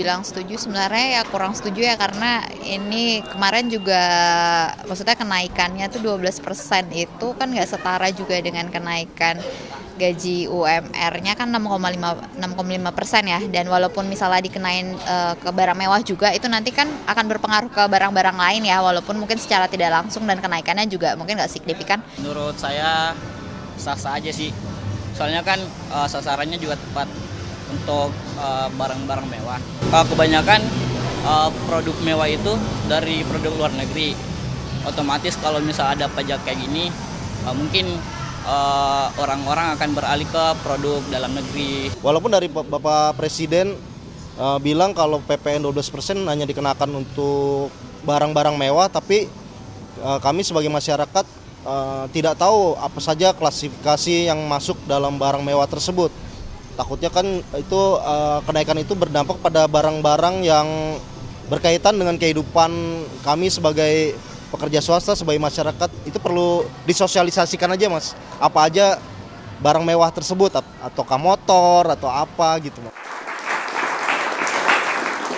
dibilang setuju, sebenarnya ya kurang setuju ya, karena ini kemarin juga maksudnya kenaikannya tuh 12% itu kan nggak setara juga dengan kenaikan gaji UMR-nya kan 6,5% ya, dan walaupun misalnya dikenain ke barang mewah juga itu nanti kan akan berpengaruh ke barang-barang lain ya, walaupun mungkin secara tidak langsung dan kenaikannya juga mungkin nggak signifikan. Menurut saya sah-sah aja sih, soalnya kan sasarannya juga tepat untuk barang-barang mewah. Kebanyakan produk mewah itu dari produk luar negeri, otomatis kalau misal ada pajak kayak gini mungkin orang-orang akan beralih ke produk dalam negeri. Walaupun dari Bapak Presiden bilang kalau PPN 12% hanya dikenakan untuk barang-barang mewah, tapi kami sebagai masyarakat tidak tahu apa saja klasifikasi yang masuk dalam barang mewah tersebut. Takutnya kan itu kenaikan itu berdampak pada barang-barang yang berkaitan dengan kehidupan kami sebagai pekerja swasta, sebagai masyarakat. Itu perlu disosialisasikan aja, Mas. Apa aja barang mewah tersebut, ataukah motor atau apa gitu, Mas.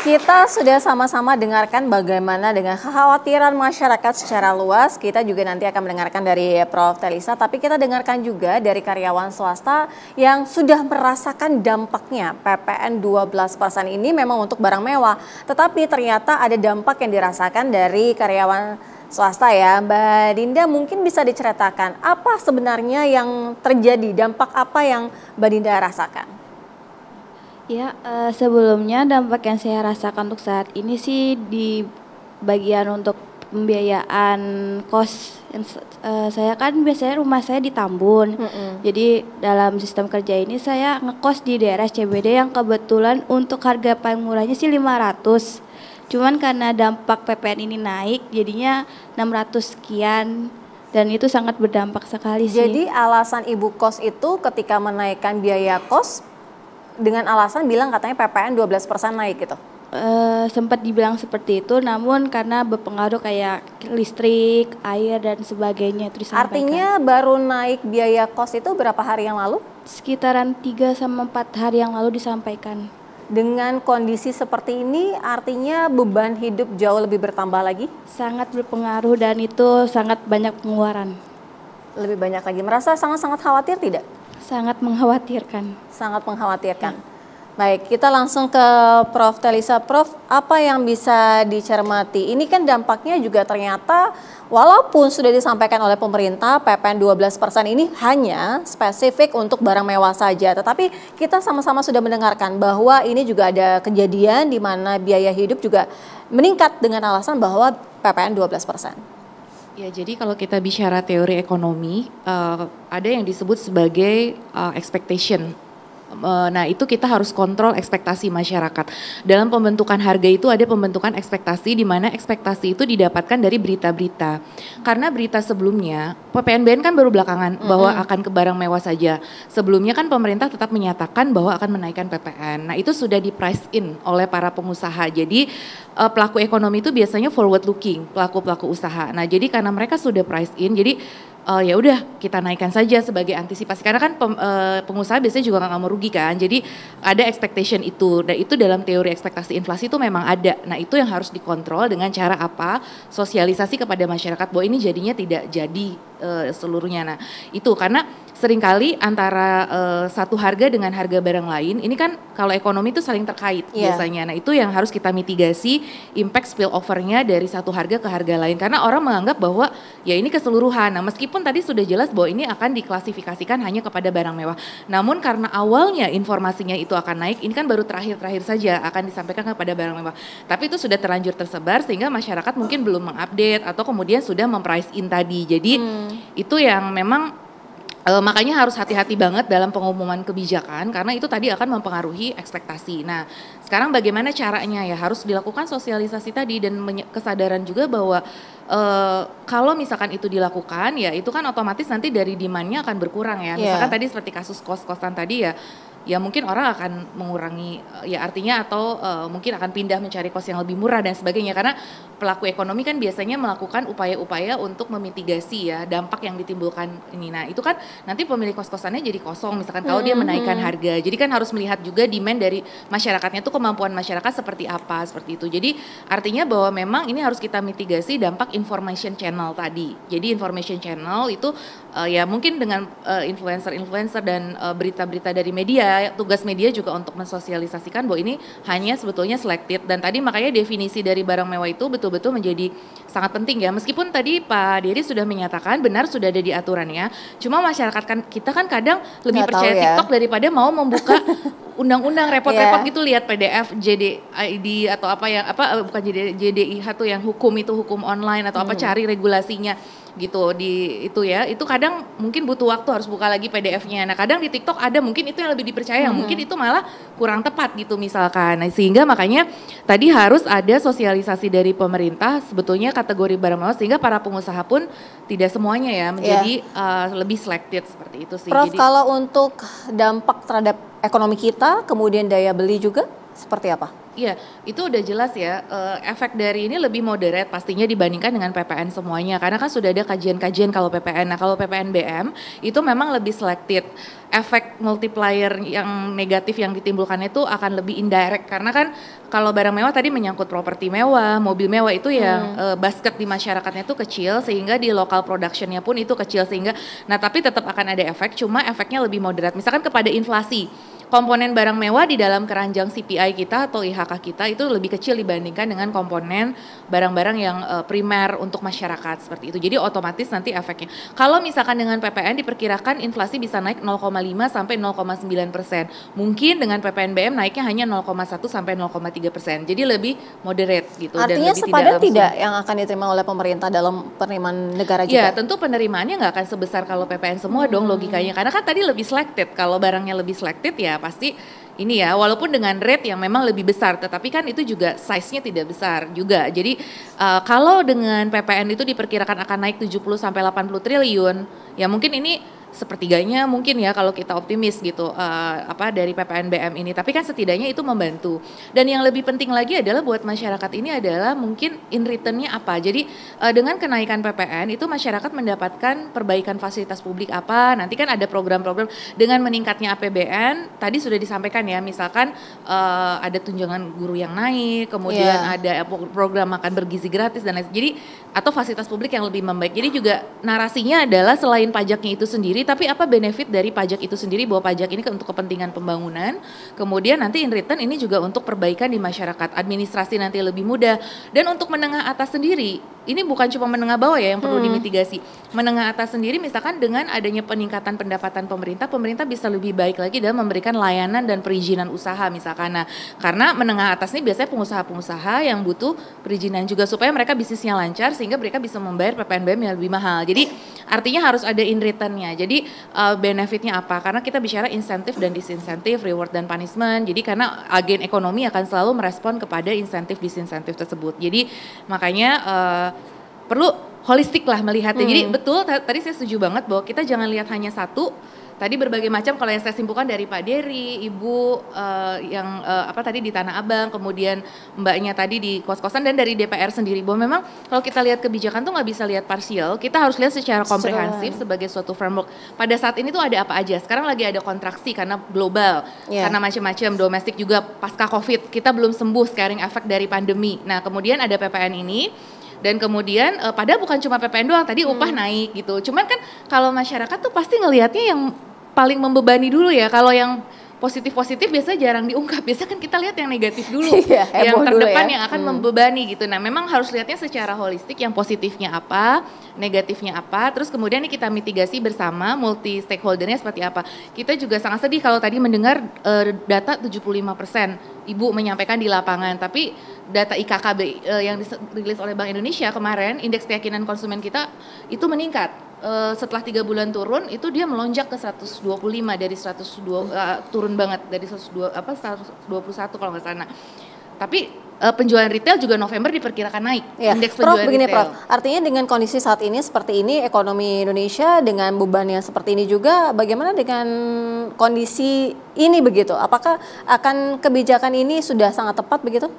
Kita sudah sama-sama dengarkan bagaimana dengan kekhawatiran masyarakat secara luas. Kita juga nanti akan mendengarkan dari Prof. Telisa, tapi kita dengarkan juga dari karyawan swasta yang sudah merasakan dampaknya. PPN 12% ini memang untuk barang mewah, tetapi ternyata ada dampak yang dirasakan dari karyawan swasta ya. Mbak Dinda mungkin bisa diceritakan apa sebenarnya yang terjadi, dampak apa yang Mbak Dinda rasakan? Ya, sebelumnya dampak yang saya rasakan untuk saat ini sih di bagian untuk pembiayaan kos. Saya kan biasanya rumah saya di Tambun. Jadi dalam sistem kerja ini saya ngekos di daerah CBD yang kebetulan untuk harga paling murahnya sih 500. Cuman karena dampak PPN ini naik jadinya 600 sekian. Dan itu sangat berdampak sekali sih. Jadi alasan ibu kos itu ketika menaikkan biaya kos dengan alasan bilang katanya PPN 12% naik gitu? Sempat dibilang seperti itu, namun karena berpengaruh kayak listrik, air dan sebagainya itu disampaikan. Artinya baru naik biaya kos itu berapa hari yang lalu? Sekitaran 3-4 hari yang lalu disampaikan. Dengan kondisi seperti ini artinya beban hidup jauh lebih bertambah lagi? Sangat berpengaruh dan itu sangat banyak pengeluaran. Lebih banyak lagi. Merasa sangat-sangat khawatir tidak? Sangat mengkhawatirkan. Sangat mengkhawatirkan. Baik, kita langsung ke Prof. Telisa. Prof, apa yang bisa dicermati? Ini kan dampaknya juga ternyata walaupun sudah disampaikan oleh pemerintah PPN 12% ini hanya spesifik untuk barang mewah saja. Tetapi kita sama-sama sudah mendengarkan bahwa ini juga ada kejadian di mana biaya hidup juga meningkat dengan alasan bahwa PPN 12%. Ya, jadi kalau kita bicara teori ekonomi, ada yang disebut sebagai expectation. Nah, itu kita harus kontrol ekspektasi masyarakat. Dalam pembentukan harga itu ada pembentukan ekspektasi, di mana ekspektasi itu didapatkan dari berita-berita. Karena berita sebelumnya, PPNBM kan baru belakangan bahwa akan ke barang mewah saja. Sebelumnya kan pemerintah tetap menyatakan bahwa akan menaikkan PPN. Nah, itu sudah di price in oleh para pengusaha. Jadi pelaku ekonomi itu biasanya forward looking, pelaku-pelaku usaha. Nah, jadi karena mereka sudah price in, jadi ya udah kita naikkan saja sebagai antisipasi, karena kan pengusaha biasanya juga nggak mau rugi kan, jadi ada expectation itu, dan itu dalam teori ekspektasi inflasi itu memang ada. Nah, itu yang harus dikontrol dengan cara apa, sosialisasi kepada masyarakat bahwa ini jadinya tidak jadi seluruhnya. Nah, itu karena seringkali antara satu harga dengan harga barang lain, ini kan kalau ekonomi itu saling terkait biasanya. Nah, itu yang harus kita mitigasi impact spillover-nya dari satu harga ke harga lain, karena orang menganggap bahwa ya ini keseluruhan. Nah, meskipun tadi sudah jelas bahwa ini akan diklasifikasikan hanya kepada barang mewah, namun karena awalnya informasinya itu akan naik, ini kan baru terakhir-terakhir saja akan disampaikan kepada barang mewah, tapi itu sudah terlanjur tersebar sehingga masyarakat mungkin belum mengupdate atau kemudian sudah memprice in tadi. Jadi itu yang memang makanya harus hati-hati banget dalam pengumuman kebijakan, karena itu tadi akan mempengaruhi ekspektasi. Nah, sekarang bagaimana caranya ya, harus dilakukan sosialisasi tadi dan kesadaran juga bahwa kalau misalkan itu dilakukan ya itu kan otomatis nanti dari demand-nya akan berkurang ya. Misalkan tadi seperti kasus kos-kosan tadi ya, ya mungkin orang akan mengurangi ya artinya atau mungkin akan pindah mencari kos yang lebih murah dan sebagainya, karena pelaku ekonomi kan biasanya melakukan upaya-upaya untuk memitigasi ya dampak yang ditimbulkan ini. Nah itu kan nanti pemilik kos-kosannya jadi kosong misalkan kalau dia menaikkan harga, jadi kan harus melihat juga demand dari masyarakatnya tuh, kemampuan masyarakat seperti apa, seperti itu. Jadi artinya bahwa memang ini harus kita mitigasi dampak information channel tadi. Jadi information channel itu ya mungkin dengan influencer-influencer dan berita-berita dari media, tugas media juga untuk mensosialisasikan bahwa ini hanya sebetulnya selected. Dan tadi makanya definisi dari barang mewah itu betul-betul menjadi sangat penting ya. Meskipun tadi Pak Dery sudah menyatakan benar sudah ada di aturannya, cuma masyarakat kan kita kan kadang lebih Nggak percaya tahu ya. TikTok daripada mau membuka undang-undang repot-repot gitu, lihat PDF JDID atau apa yang bukan JDIH tuh yang hukum itu hukum online atau apa, cari regulasinya gitu di itu ya, itu kadang mungkin butuh waktu harus buka lagi PDF-nya. Nah kadang di TikTok ada mungkin itu yang lebih dipercaya, mungkin itu malah kurang tepat gitu misalkan. Nah, sehingga makanya tadi harus ada sosialisasi dari pemerintah sebetulnya kategori barang mewah, sehingga para pengusaha pun tidak semuanya ya menjadi lebih selected seperti itu sih. Prof, Jadi, kalau untuk dampak terhadap ekonomi kita, kemudian daya beli juga seperti apa? iya, itu udah jelas ya, efek dari ini lebih moderate pastinya dibandingkan dengan PPN semuanya, karena kan sudah ada kajian-kajian kalau PPN. Nah kalau PPNBM itu memang lebih selected, efek multiplier yang negatif yang ditimbulkannya itu akan lebih indirect, karena kan kalau barang mewah tadi menyangkut properti mewah, mobil mewah itu yang basket di masyarakatnya itu kecil, sehingga di local productionnya pun itu kecil, sehingga nah tapi tetap akan ada efek, cuma efeknya lebih moderate. Misalkan kepada inflasi, komponen barang mewah di dalam keranjang CPI kita atau IHK kita itu lebih kecil dibandingkan dengan komponen barang-barang yang primer untuk masyarakat seperti itu. Jadi otomatis nanti efeknya. Kalau misalkan dengan PPN diperkirakan inflasi bisa naik 0,5 sampai 0,9%. Mungkin dengan PPNBM naiknya hanya 0,1 sampai 0,3%. Jadi lebih moderate gitu. Artinya dan lebih sepadan langsung. tidak yang akan diterima oleh pemerintah dalam penerimaan negara juga? Ya tentu penerimaannya nggak akan sebesar kalau PPN semua dong logikanya. Karena kan tadi lebih selected. Kalau barangnya lebih selected ya pasti ini ya, walaupun dengan rate yang memang lebih besar, tetapi kan itu juga size-nya tidak besar juga. Jadi kalau dengan PPN itu diperkirakan akan naik 70 sampai 80 triliun, ya mungkin ini sepertiganya mungkin ya kalau kita optimis gitu dari PPNBM ini. Tapi kan setidaknya itu membantu. Dan yang lebih penting lagi adalah buat masyarakat ini adalah mungkin in return-nya apa. Jadi dengan kenaikan PPN itu masyarakat mendapatkan perbaikan fasilitas publik apa. Nanti kan ada program-program dengan meningkatnya APBN. Tadi sudah disampaikan ya, misalkan ada tunjangan guru yang naik, kemudian ada program makan bergizi gratis dan lain. Jadi atau fasilitas publik yang lebih membaik. Jadi juga narasinya adalah selain pajaknya itu sendiri, tapi apa benefit dari pajak itu sendiri, bahwa pajak ini untuk kepentingan pembangunan, kemudian nanti in return ini juga untuk perbaikan di masyarakat, administrasi nanti lebih mudah. Dan untuk menengah atas sendiri, ini bukan cuma menengah bawah ya yang perlu dimitigasi. Menengah atas sendiri misalkan dengan adanya peningkatan pendapatan pemerintah bisa lebih baik lagi dalam memberikan layanan dan perizinan usaha misalkan. Nah, karena menengah atas ini biasanya pengusaha-pengusaha yang butuh perizinan juga supaya mereka bisnisnya lancar, sehingga mereka bisa membayar PPNBM yang lebih mahal. Jadi artinya harus ada in return-nya. Jadi benefitnya apa? Karena kita bicara insentif dan disinsentif, reward dan punishment. Jadi karena agen ekonomi akan selalu merespon kepada insentif disinsentif tersebut. Jadi makanya perlu holistik lah melihatnya. Jadi betul tadi saya setuju banget bahwa kita jangan lihat hanya satu. Tadi berbagai macam, kalau yang saya simpulkan dari Pak Dery, Ibu yang tadi di Tanah Abang, kemudian Mbaknya tadi di kos-kosan, dan dari DPR sendiri, bahwa memang kalau kita lihat kebijakan tuh nggak bisa lihat parsial, kita harus lihat secara komprehensif sebagai suatu framework. Pada saat ini tuh ada apa aja? Sekarang lagi ada kontraksi karena global, karena macam-macam, domestik juga pasca COVID, kita belum sembuh scaring efek dari pandemi. Nah kemudian ada PPN ini. Dan kemudian padahal bukan cuma PPN doang, tadi upah naik gitu. Cuman kan kalau masyarakat tuh pasti ngelihatnya yang paling membebani dulu ya. Kalau yang positif-positif biasanya jarang diungkap. Biasanya kan kita lihat yang negatif dulu, yang terdepan yang akan membebani gitu. Nah memang harus lihatnya secara holistik, yang positifnya apa, negatifnya apa, terus kemudian ini kita mitigasi bersama, multi stakeholdernya seperti apa. Kita juga sangat sedih kalau tadi mendengar data 75% Ibu menyampaikan di lapangan, tapi data IKKB yang dirilis oleh Bank Indonesia kemarin, indeks keyakinan konsumen kita itu meningkat. Setelah 3 bulan turun itu dia melonjak ke 125 dari 102 turun banget dari 121 kalau nggak salah. Tapi penjualan retail juga November diperkirakan naik. Ya, Indeks Prof, penjualan begini retail. Prof, artinya dengan kondisi saat ini seperti ini, ekonomi Indonesia dengan beban yang seperti ini juga, bagaimana dengan kondisi ini begitu? Apakah akan kebijakan ini sudah sangat tepat begitu?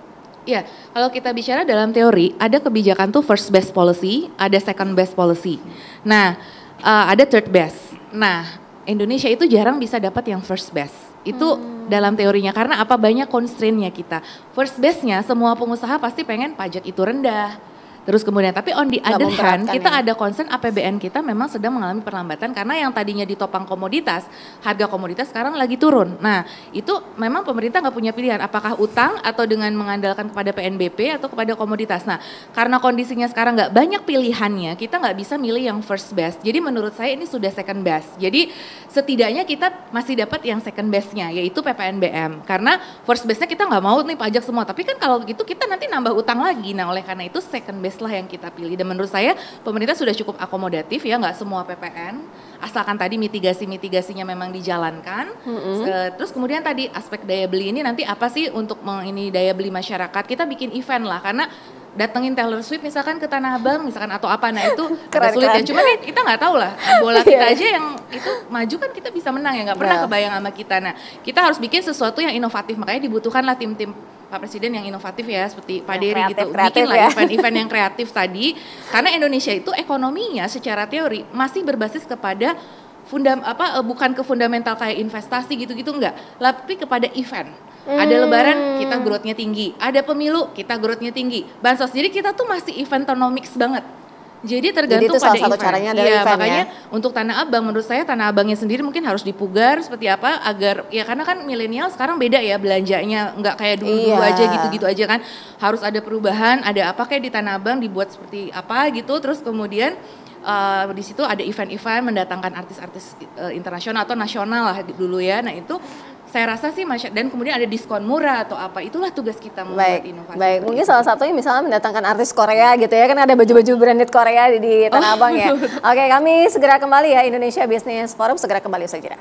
Ya, kalau kita bicara dalam teori, ada kebijakan tuh first best policy, ada second best policy. Nah, ada third best. Nah, Indonesia itu jarang bisa dapat yang first best. Itu dalam teorinya, karena apa, banyak constraint-nya kita. First best-nya semua pengusaha pasti pengen pajak itu rendah. Terus kemudian, tapi on the other hand, kita ada concern APBN kita memang sedang mengalami perlambatan karena yang tadinya ditopang komoditas, harga komoditas sekarang lagi turun. Nah, itu memang pemerintah nggak punya pilihan, apakah utang atau dengan mengandalkan kepada PNBP atau kepada komoditas. Nah, karena kondisinya sekarang nggak banyak pilihannya, kita nggak bisa milih yang first best. Jadi menurut saya ini sudah second best. Jadi setidaknya kita masih dapat yang second bestnya, yaitu PPNBM. Karena first bestnya kita nggak mau nih pajak semua, tapi kan kalau gitu kita nanti nambah utang lagi. Nah, oleh karena itu second best lah yang kita pilih, dan menurut saya pemerintah sudah cukup akomodatif ya, nggak semua PPN, asalkan tadi mitigasinya memang dijalankan. Terus kemudian tadi aspek daya beli ini nanti apa sih untuk ini daya beli masyarakat, kita bikin event lah, karena datengin Taylor Swift misalkan ke Tanah Abang misalkan atau apa, nah itu agak sulit ya, cuma kita nggak tahu lah, bola kita aja yang itu maju kan kita bisa menang ya, nggak pernah kebayang sama kita. Nah, kita harus bikin sesuatu yang inovatif, makanya dibutuhkanlah tim-tim Pak Presiden yang inovatif ya, seperti Pak Dery gitu, bikin lah event-event yang kreatif tadi, karena Indonesia itu ekonominya secara teori masih berbasis kepada bukan ke fundamental kayak investasi gitu-gitu enggak, tapi kepada event. Ada lebaran kita growth-nya tinggi, ada pemilu kita growth-nya tinggi, bansos, jadi kita tuh masih eventonomics banget. Jadi tergantung pada event. Caranya iya, event makanya untuk Tanah Abang, menurut saya Tanah Abangnya sendiri mungkin harus dipugar seperti apa agar ya, karena kan milenial sekarang beda ya belanjanya, nggak kayak dulu aja gitu-gitu aja kan, harus ada perubahan, ada apa kayak di Tanah Abang dibuat seperti apa gitu, terus kemudian di situ ada event-event mendatangkan artis-artis internasional atau nasional lah dulu ya. Nah itu saya rasa sih dan kemudian ada diskon murah atau apa, itulah tugas kita membuat inovasi. Baik, mungkin salah satunya misalnya mendatangkan artis Korea gitu ya, kan ada baju-baju branded Korea di Tanah Abang ya. Oke, kami segera kembali ya, Indonesia Business Forum segera kembali saja.